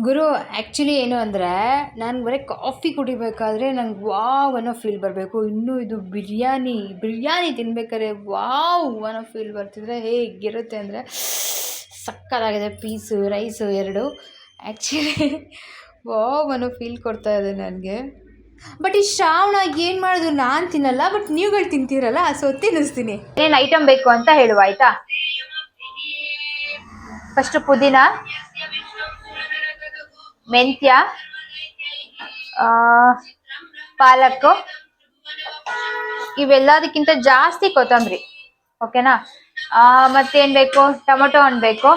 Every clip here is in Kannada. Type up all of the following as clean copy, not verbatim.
ಗುರು ಆ್ಯಕ್ಚುಲಿ ಏನು ಅಂದರೆ ನಾನು ಬರೀ ಕಾಫಿ ಕುಡಿಬೇಕಾದ್ರೆ ನಂಗೆ ವಾವ್ ಅನ್ನೋ ಫೀಲ್ ಬರಬೇಕು. ಇನ್ನೂ ಇದು ಬಿರಿಯಾನಿ ತಿನ್ಬೇಕಾದ್ರೆ ವಾವ್ ಅನ್ನೋ ಫೀಲ್ ಬರ್ತಿದ್ರೆ ಹೇಗಿರುತ್ತೆ ಅಂದರೆ ಸಕ್ಕತ್ತಾಗಿದೆ. ಪೀಸು ರೈಸು ಎರಡು ಆ್ಯಕ್ಚುಲಿ ವಾವ್ ಅನ್ನೋ ಫೀಲ್ ಕೊಡ್ತಾ ಇದೆ ನನಗೆ. ಬಟ್ ಈ ಶ್ರಾವಣ ಏನು ಮಾಡೋದು, ನಾನು ತಿನ್ನಲ್ಲ, ಬಟ್ ನೀವುಗಳು ತಿಂತೀರಲ್ಲ, ಸೊ ತಿನ್ನಿಸ್ತೀನಿ. ಏನೇನು ಐಟಮ್ ಬೇಕು ಅಂತ ಹೇಳುವ ಆಯ್ತಾ. ಫಸ್ಟ್ ಪುದೀನ, ಮೆಂತ್ಯ, ಪಾಲಕ್ಕು, ಇವೆಲ್ಲದಕ್ಕಿಂತ ಜಾಸ್ತಿ ಕೊತ್ತಂಬರಿ. ಓಕೆನಾ. ಮತ್ತೇನ್ ಬೇಕು, ಟೊಮೊಟೊ ಹಣ್ಣು ಬೇಕು,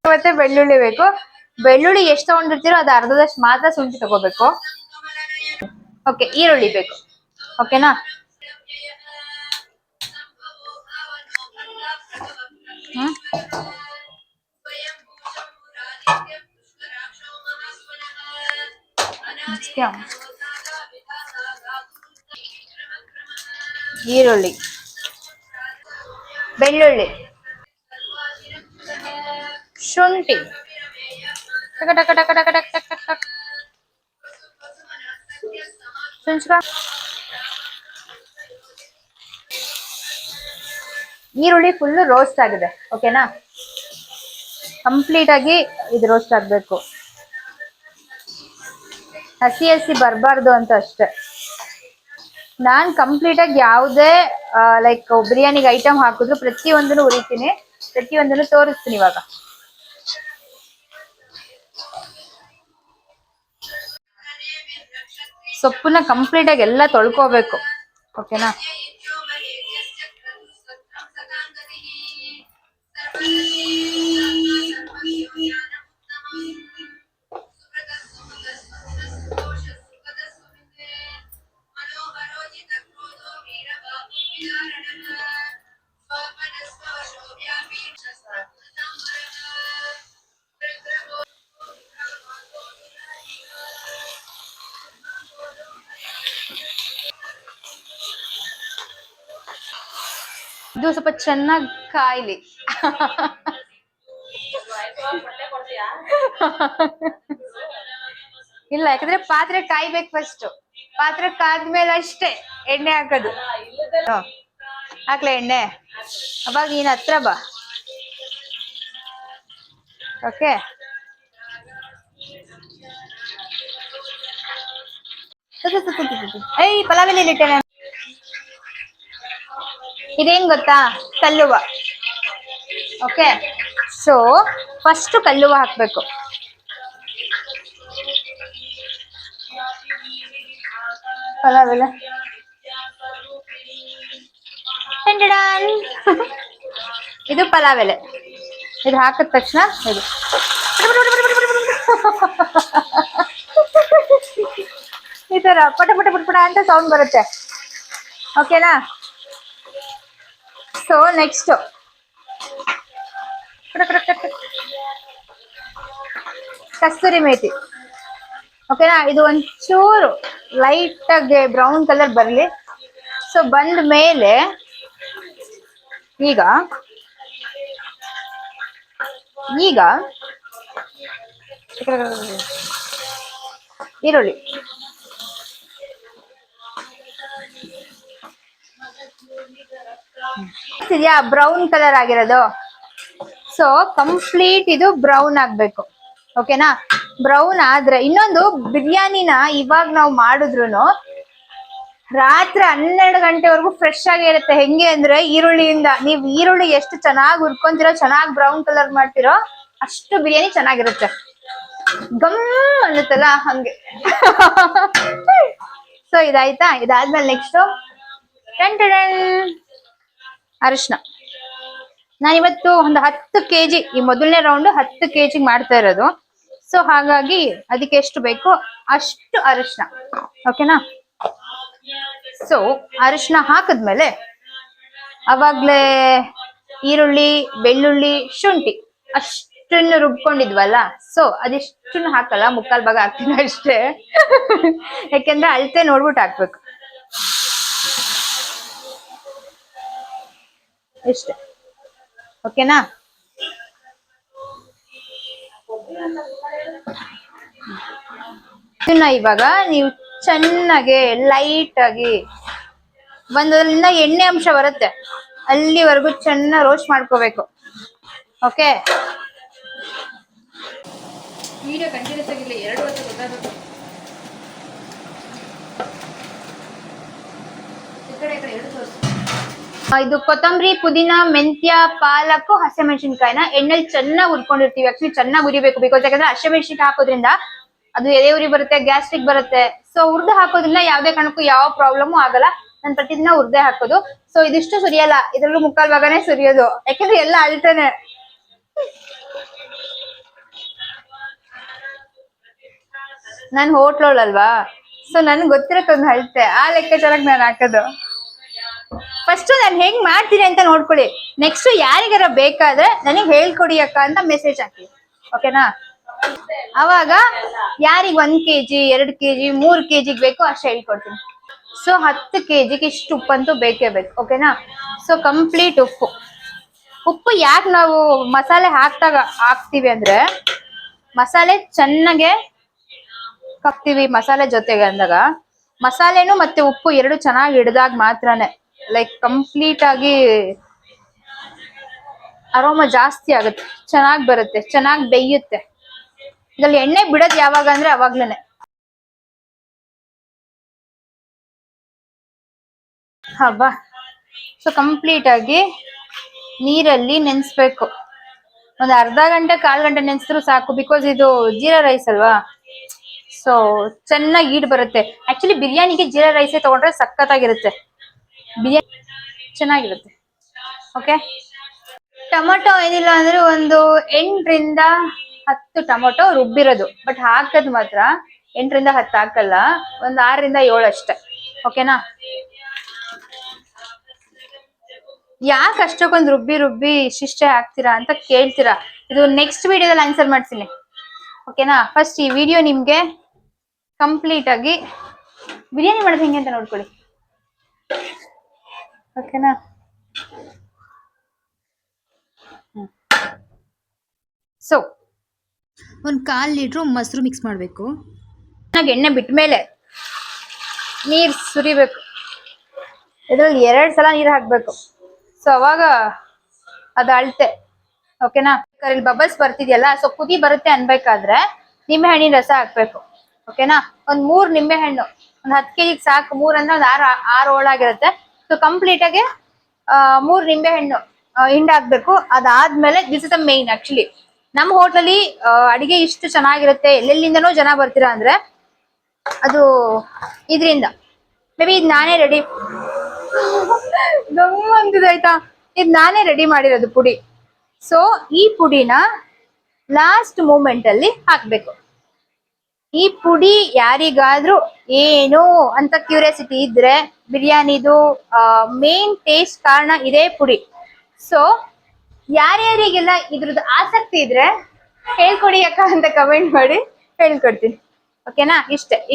ಮತ್ತೆ ಬೆಳ್ಳುಳ್ಳಿ ಬೇಕು. ಬೆಳ್ಳುಳ್ಳಿ ಎಷ್ಟು ತಗೊಂಡಿರ್ತೀರೋ ಅದು ಅರ್ಧದಷ್ಟು ಮಾತ್ರ ಶುಂಠಿ ತಗೋಬೇಕು. ಓಕೆ, ಈರುಳ್ಳಿ ಬೇಕು. ಓಕೆನಾ. ಈರುಳ್ಳಿ, ಬೆಳ್ಳುಳ್ಳಿ, ಶುಂಠಿ, ಟಕ ಟಕ ಟಕ ಟಕ ಟಕ ಟಕ ಟಕ ಈರುಳ್ಳಿ ಫುಲ್ ರೋಸ್ಟ್ ಆಗಿದೆ. ಓಕೆನಾ. ಕಂಪ್ಲೀಟ್ ಆಗಿ ಇದು ರೋಸ್ಟ್ ಆಗ್ಬೇಕು, ಹಸಿ ಹಸಿ ಬರಬಾರ್ದು ಅಂತ ಅಷ್ಟೆ. ನಾನ್ ಕಂಪ್ಲೀಟ್ ಆಗಿ ಯಾವುದೇ ಲೈಕ್ ಬಿರಿಯಾನಿಗೆ ಐಟಮ್ ಹಾಕಿದ್ರು ಪ್ರತಿಯೊಂದನ್ನು ಉರಿತೀನಿ, ಪ್ರತಿಯೊಂದನ್ನು ತೋರಿಸ್ತೀನಿ ಇವಾಗ. ಸೊಪ್ಪನ್ನ ಕಂಪ್ಲೀಟ್ ಆಗಿ ಎಲ್ಲ ತೊಳ್ಕೋಬೇಕು. ಓಕೆನಾ. ಇದು ಸ್ವಲ್ಪ ಚೆನ್ನಾಗಿ ಕಾಯ್ಲಿ. ಇಲ್ಲ, ಯಾಕಂದ್ರೆ ಪಾತ್ರೆ ಕಾಯ್ಬೇಕು ಫಸ್ಟ್. ಪಾತ್ರೆ ಕಾದ್ಮೇಲೆ ಅಷ್ಟೇ ಎಣ್ಣೆ ಹಾಕೋದು. ಹಾಕ್ಲೆ ಎಣ್ಣೆ, ಅವಾಗ ನೀನ್ ಹತ್ರ ಬಾ. ಓಕೆ. ಪಲಾವ್ ಎಲೆಯಲ್ಲಿ ಇಟ್ಟೆ. ಇದೇನ್ ಗೊತ್ತಾ, ಕಲ್ಲುವ. ಓಕೆ, ಸೊ ಫಸ್ಟ್ ಕಲ್ಲುವ ಹಾಕ್ಬೇಕು. ಪಲಾವ್ ಎಲೆ ಇದು ಪಲಾವ್ ಎಲೆ. ಇದು ಹಾಕಿದ ತಕ್ಷಣ ಇದು ಈ ತರ ಪಟ ಪಟ ಪಟ ಪಟ ಅಂತ ಸೌಂಡ್ ಬರುತ್ತೆ. ಓಕೆನಾ. ಸೊ ನೆಕ್ಸ್ಟ್ ಕಸ್ತೂರಿ ಮೇಥಿ. ಓಕೆನಾ. ಇದು ಒಂಚೂರು ಲೈಟ್ ಆಗಿ ಬ್ರೌನ್ ಕಲರ್ ಬರಲಿ. ಸೊ ಬಂದ ಮೇಲೆ ಈಗ ಈರುಳ್ಳಿ, ಇದೆಯಾ ಬ್ರೌನ್ ಕಲರ್ ಆಗಿರೋದು. ಸೊ ಕಂಪ್ಲೀಟ್ ಇದು ಬ್ರೌನ್ ಆಗ್ಬೇಕು. ಓಕೆನಾ. ಬ್ರೌನ್ ಆದ್ರೆ ಇನ್ನೊಂದು, ಬಿರಿಯಾನಿನ ಇವಾಗ ನಾವು ಮಾಡಿದ್ರು ರಾತ್ರಿ 12 ಗಂಟೆವರೆಗೂ ಫ್ರೆಶ್ ಆಗಿ ಇರುತ್ತೆ. ಹೆಂಗೆ ಅಂದ್ರೆ ಈರುಳ್ಳಿಯಿಂದ ನೀವು ಈರುಳ್ಳಿ ಎಷ್ಟು ಚೆನ್ನಾಗಿ ಹುರ್ಕೊಂತಿರೋ, ಚೆನ್ನಾಗಿ ಬ್ರೌನ್ ಕಲರ್ ಮಾಡ್ತಿರೋ, ಅಷ್ಟು ಬಿರಿಯಾನಿ ಚೆನ್ನಾಗಿರುತ್ತೆ. ಗಮ್ ಅನ್ನುತ್ತಲ್ಲ ಹಂಗೆ. ಸೊ ಇದಾಯ್ತಾ. ಇದಾದ್ಮೇಲೆ ನೆಕ್ಸ್ಟ್ ಅರಿಶಿನ. ನಾನಿವತ್ತು ಒಂದು 10 kg, ಈ ಮೊದಲನೇ ರೌಂಡ್ 10 kg ಮಾಡ್ತಾ ಇರೋದು. ಸೊ ಹಾಗಾಗಿ ಅದಕ್ಕೆ ಎಷ್ಟು ಬೇಕೋ ಅಷ್ಟು ಅರಿಶಿನ. ಓಕೆನಾ. ಸೊ ಅರಿಶಿನ ಹಾಕಿದ್ಮೇಲೆ ಅವಾಗ್ಲೇ ಈರುಳ್ಳಿ, ಬೆಳ್ಳುಳ್ಳಿ, ಶುಂಠಿ ಅಷ್ಟನ್ನು ರುಬ್ಕೊಂಡಿದ್ವಲ್ಲ, ಸೊ ಅದಿಷ್ಟನ್ನು ಹಾಕಲ್ಲ, ಮುಕ್ಕಾಲ್ ಭಾಗ ಹಾಕ್ತೀನಿ ಅಷ್ಟೇ. ಯಾಕೆಂದ್ರೆ ಅಳತೆ ನೋಡ್ಬಿಟ್ಟು ಹಾಕ್ಬೇಕು. ಇಷ್ಟೇ. ಓಕೆನಾ. ಇದನ್ನ ಇವಾಗ ನೀವು ಚೆನ್ನಾಗೆ ಲೈಟ್ ಆಗಿ ಒಂದರಿಂದ ಎಣ್ಣೆ ಅಂಶ ಬರುತ್ತೆ ಅಲ್ಲಿವರೆಗೂ ಚೆನ್ನಾಗಿ ರೋಸ್ಟ್ ಮಾಡ್ಕೋಬೇಕು. ಓಕೆ, ವಿಡಿಯೋ ಕಂಟಿನ್ಯೂಸ್ ಆಗಿಲ್ಲ, 2 ವರ್ಷ ಗೊತ್ತಾಗಬೇಕು. ಈ ಕಡೆ 2 ತೋರಿಸು. ಇದು ಕೊತ್ತಂಬರಿ, ಪುದೀನ, ಮೆಂತ್ಯ, ಪಾಲಕ್, ಹಸಿಮೆಣಸಿನ್ಕಾಯಿನ ಎಣ್ಣೆಲಿ ಚೆನ್ನಾಗಿ ಹುರ್ಕೊಂಡಿರ್ತೀವಿ. ಆಕ್ಚುಲಿ ಚೆನ್ನಾಗಿ ಹುರಿಬೇಕು, ಬಿಕಾಸ್ ಯಾಕಂದ್ರೆ ಹಸಿಮೆಣಸಿನ್ಕಾಯಿ ಹಾಕೋದ್ರಿಂದ ಅದು ಎದೆ ಉರಿ ಬರುತ್ತೆ, ಗ್ಯಾಸ್ಟ್ರಿಕ್ ಬರುತ್ತೆ. ಸೊ ಹುರ್ದು ಹಾಕೋದ್ರಿಂದ ಯಾವ್ದೇ ಕಾರಣಕ್ಕೂ ಯಾವ ಪ್ರಾಬ್ಲಮ್ ಆಗಲ್ಲ. ನಾನು ಪ್ರತಿದಿನ ಹುರ್ದೆ ಹಾಕೋದು. ಸೊ ಇದಿಷ್ಟು ಸುರಿಯಲ್ಲ, ಇದ್ರಲ್ಲೂ ಮುಕ್ಕಾಲ್ ಭಾಗನೇ ಸುರಿಯೋದು, ಯಾಕಂದ್ರೆ ಎಲ್ಲ ಅಳ್ತಾನೆ. ನಾನು ಹೋಟ್ಲೋಳಲ್ವಾ, ಸೊ ನನ್ಗೆ ಗೊತ್ತಿರಕ್ಕೊಂದು ಅಳತೆ, ಆ ಲೆಕ್ಕಾಚಾರಕ್ಕೆ ನಾನು ಹಾಕೋದು. ಫಸ್ಟ್ ನಾನು ಹೆಂಗ್ ಮಾಡ್ತೀನಿ ಅಂತ ನೋಡ್ಕೊಳ್ಳಿ. ನೆಕ್ಸ್ಟ್ ಯಾರಿಗಾರ ಬೇಕಾದ್ರೆ ನನಗೆ ಹೇಳ್ಕೊಡಿ ಅಕ್ಕ ಅಂತ ಮೆಸೇಜ್ ಹಾಕಿ, ಓಕೆನಾ? ಅವಾಗ ಯಾರಿಗ 1 kg 2 kg 3 kg ಬೇಕು ಅಷ್ಟು ಹೇಳ್ಕೊಡ್ತೀನಿ. ಸೊ 10 kg ಇಷ್ಟು ಉಪ್ಪಂತೂ ಬೇಕೇ ಬೇಕು, ಓಕೆನಾ? ಸೊ ಕಂಪ್ಲೀಟ್ ಉಪ್ಪು ಯಾಕೆ ನಾವು ಮಸಾಲೆ ಹಾಕ್ತೀವಿ ಅಂದ್ರೆ ಮಸಾಲೆ ಚೆನ್ನಾಗೆ ಕಪ್ತೀವಿ ಮಸಾಲೆ ಜೊತೆಗೆ ಅಂದಾಗ ಮಸಾಲೆನು ಮತ್ತೆ ಉಪ್ಪು ಎರಡು ಚೆನ್ನಾಗಿ ಹಿಡ್ದಾಗ ಮಾತ್ರನೇ ಲೈಕ್ ಕಂಪ್ಲೀಟ್ ಆಗಿ ಅರೋಮಾ ಜಾಸ್ತಿ ಆಗುತ್ತೆ, ಚೆನ್ನಾಗಿ ಬರುತ್ತೆ, ಚೆನ್ನಾಗಿ ಬೇಯುತ್ತೆ. ಇದ್ರಲ್ಲಿ ಎಣ್ಣೆ ಬಿಡೋದು ಯಾವಾಗ ಅಂದ್ರೆ ಅವಾಗ್ಲೇನೆ. ಹಬ್ಬಾ, ಸೊ ಕಂಪ್ಲೀಟ್ ಆಗಿ ನೀರಲ್ಲಿ ನೆನೆಸ್ಬೇಕು. ಒಂದು ಅರ್ಧ ಗಂಟೆ 1/4 ಗಂಟೆ ನೆನೆಸಿದ್ರು ಸಾಕು, ಬಿಕಾಸ್ ಇದು ಜೀರಾ ರೈಸ್ ಅಲ್ವಾ. ಸೊ ಚೆನ್ನಾಗಿ ಈಡ್ ಬರುತ್ತೆ. ಆಕ್ಚುಲಿ ಬಿರಿಯಾನಿಗೆ ಜೀರಾ ರೈಸೇ ತಗೊಂಡ್ರೆ ಸಖತ್ತಾಗಿರುತ್ತೆ, ಬಿರಿಯಾನಿ ಚೆನ್ನಾಗಿರುತ್ತೆ. ಓಕೆ, ಟೊಮೊಟೊ ಏನಿಲ್ಲ ಅಂದ್ರೆ ಒಂದು 8 ರಿಂದ 10 ಟೊಮೊಟೊ ರುಬ್ಬಿರೋದು, ಬಟ್ ಹಾಕದ್ ಮಾತ್ರ 8 ರಿಂದ 10 ಹಾಕಲ್ಲ, ಒಂದು 6 ರಿಂದ 7 ಅಷ್ಟೇ, ಓಕೆನಾ? ಯಾಕೆ ಅಷ್ಟಕ್ಕೊಂದು ರುಬ್ಬಿ ಇಷ್ಟಿಷ್ಟೇ ಹಾಕ್ತೀರಾ ಅಂತ ಕೇಳ್ತೀರಾ. ಇದು ನೆಕ್ಸ್ಟ್ ವಿಡಿಯೋದಲ್ಲಿ ಆನ್ಸರ್ ಮಾಡ್ತೀನಿ, ಓಕೆನಾ? ಫಸ್ಟ್ ಈ ವಿಡಿಯೋ ನಿಮ್ಗೆ ಕಂಪ್ಲೀಟ್ ಆಗಿ ಬಿರಿಯಾನಿ ಮಾಡೋದು ಹೆಂಗೆ ಅಂತ ನೋಡ್ಕೊಳ್ಳಿ, ಓಕೆನಾ? ಸೊ 1/4 ಲೀಟ್ರು ಮೊಸರು ಮಿಕ್ಸ್ ಮಾಡಬೇಕು. ಚೆನ್ನಾಗಿ ಎಣ್ಣೆ ಬಿಟ್ಟ ಮೇಲೆ ನೀರು ಸುರಿಬೇಕು. ಇದ್ರಲ್ಲಿ 2 ಸಲ ನೀರು ಹಾಕ್ಬೇಕು. ಸೊ ಅವಾಗ ಅದು ಅಳತೆ, ಓಕೆನಾ? ಇಲ್ಲಿ ಬಬಲ್ಸ್ ಬರ್ತಿದ್ಯಲ್ಲ, ಸೊ ಕುದಿ ಬರುತ್ತೆ ಅನ್ಬೇಕಾದ್ರೆ ನಿಂಬೆ ಹಣ್ಣಿನ ರಸ ಹಾಕ್ಬೇಕು, ಓಕೆನಾ? ಒಂದ್ 3 ನಿಂಬೆ ಹಣ್ಣು, ಒಂದು 10 kg ಸಾಕು. 3 ಅಂದ್ರೆ ಒಂದು 6 ಹೋಳಾಗಿರುತ್ತೆ. ಸೊ ಕಂಪ್ಲೀಟ್ ಆಗಿ 3 ನಿಂಬೆ ಹಣ್ಣು ಹಿಂಡ್ ಹಾಕ್ಬೇಕು. ಅದಾದ್ಮೇಲೆ this is the main. Actually ನಮ್ಮ ಹೋಟ್ಲಲ್ಲಿ ಅಡಿಗೆ ಇಷ್ಟು ಚೆನ್ನಾಗಿರುತ್ತೆ, ಎಲ್ಲೆಲ್ಲಿಂದನೋ ಜನ ಬರ್ತೀರಾ ಅಂದ್ರೆ ಅದು ಇದರಿಂದ. ಮೇ ಬಿ ಇದು ನಾನೇ ರೆಡಿ ಆಯ್ತಾ, ಇದು ನಾನೇ ರೆಡಿ ಮಾಡಿರೋದು ಪುಡಿ. ಸೊ ಈ ಪುಡಿನ ಲಾಸ್ಟ್ ಮೂಮೆಂಟ್ ಅಲ್ಲಿ ಹಾಕ್ಬೇಕು. ಈ ಪುಡಿ ಯಾರಿಗಾದ್ರೂ ಏನು ಅಂತ ಕ್ಯೂರಿಯಾಸಿಟಿ ಇದ್ರೆ, ಬಿರಿಯಾನಿದು ಮೇನ್ ಟೇಸ್ಟ್ ಕಾರಣ ಇದೇ ಪುಡಿ. ಸೊ ಯಾರ್ಯಾರಿಗೆಲ್ಲ ಇದ್ರದ್ದು ಆಸಕ್ತಿ ಇದ್ರೆ ಹೇಳ್ಕೊಡಿ ಅಕ್ಕ ಅಂತ ಕಮೆಂಟ್ ಮಾಡಿ, ಹೇಳ್ಕೊಡ್ತೀನಿ, ಓಕೆನಾ?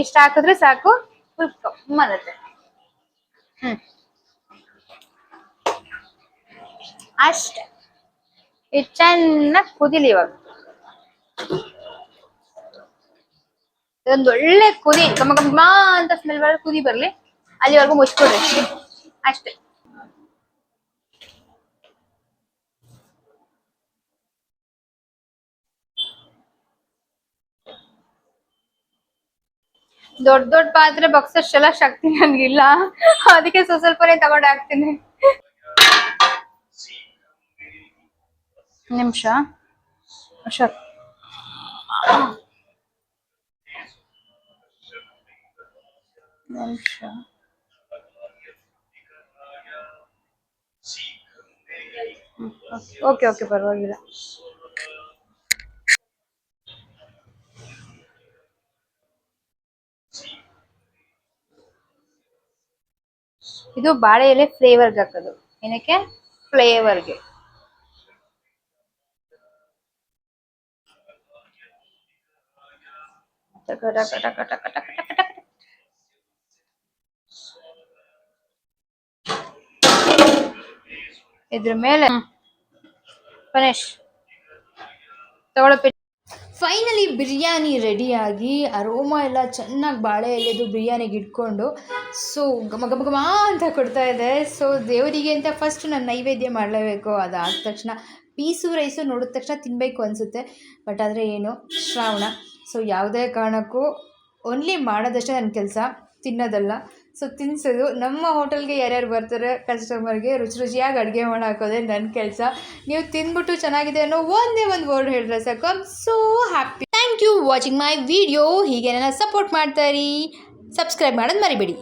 ಇಷ್ಟ ಹಾಕಿದ್ರೆ ಸಾಕು, ಬರುತ್ತೆ. ಅಷ್ಟೆ, ಇದು ಚೆನ್ನಾಗಿ ಕುದಿಲಿ. ಇವಾಗ ಇದೊಂದು ಒಳ್ಳೆ ಕುದಿ, ಗಮ ಅಂತ ಸ್ಮೆಲ್ ಬರೋದು, ಕುದಿ ಬರ್ಲಿ, ಅಲ್ಲಿವರೆಗೂ ಮುಚ್ಕೊಡ್ರಿ ಅಷ್ಟೇ. ದೊಡ್ಡ ಪಾತ್ರೆ ಬಗ್ಸಷ್ಟೆಲ್ಲ ಶಕ್ತಿ ನನ್ಗಿಲ್ಲ, ಅದಕ್ಕೆ ಸ್ವಲ್ಪನೇ ತಗೊಂಡು ಹಾಕ್ತೀನಿ. ನಿಮಿಷ ಓಕೆ, ಪರವಾಗಿಲ್ಲ. ಇದು ಬಾಳೆ ಎಲೆ ಫ್ಲೇವರ್ಗೆ ಹಾಕೋದು. ಏನಕ್ಕೆ? ಫ್ಲೇವರ್ಗೆ. ಇದ್ರ ಮೇಲೆ ಫಿನಿಶ್ ತಗೊಳ್ಳೋ. ಫೈನಲಿ ಬಿರಿಯಾನಿ ರೆಡಿಯಾಗಿ ಅರೋಮಾ ಎಲ್ಲ ಚೆನ್ನಾಗಿ ಬಾಳೆ ಎಲೆದು ಬಿರಿಯಾನಿಗೆ ಇಟ್ಕೊಂಡು ಸೊ ಘಮ ಘಮ ಘಮ ಅಂತ ಕೊಡ್ತಾ ಇದೆ. ಸೊ ದೇವರಿಗೆ ಅಂತ ಫಸ್ಟ್ ನಾನು ನೈವೇದ್ಯ ಮಾಡಲೇಬೇಕು. ಅದಾದ ತಕ್ಷಣ ಪೀಸು ರೈಸು ನೋಡಿದ ತಕ್ಷಣ ತಿನ್ನಬೇಕು ಅನಿಸುತ್ತೆ. ಬಟ್ ಆದರೆ ಏನು ಶ್ರಾವಣ, ಸೊ ಯಾವುದೇ ಕಾರಣಕ್ಕೂ ಓನ್ಲಿ ಮಾಡೋದಷ್ಟೇ ನನ್ನ ಕೆಲಸ, ತಿನ್ನೋದಲ್ಲ. ಸೊ ತಿನ್ನಿಸೋದು. ನಮ್ಮ ಹೋಟೆಲ್ಗೆ ಯಾರ್ಯಾರು ಬರ್ತಾರೆ ಕಸ್ಟಮರ್ಗೆ ರುಚಿಯಾಗಿ ಅಡುಗೆ ಮಾಡಿ ಹಾಕೋದೇ ನನ್ನ ಕೆಲಸ. ನೀವು ತಿಂದ್ಬಿಟ್ಟು ಚೆನ್ನಾಗಿದೆ ಅನ್ನೋ ಒಂದೇ ಒಂದು ವರ್ಡ್ ಹೇಳಿದ್ರೆ ಸಾಕು, I am so happy. Thank you watching my video. ಹೀಗೆ ನನ್ನ ಸಪೋರ್ಟ್ ಮಾಡ್ತಾಯಿರಿ. ಸಬ್ಸ್ಕ್ರೈಬ್ ಮಾಡೋದು ಮರಿಬೇಡಿ.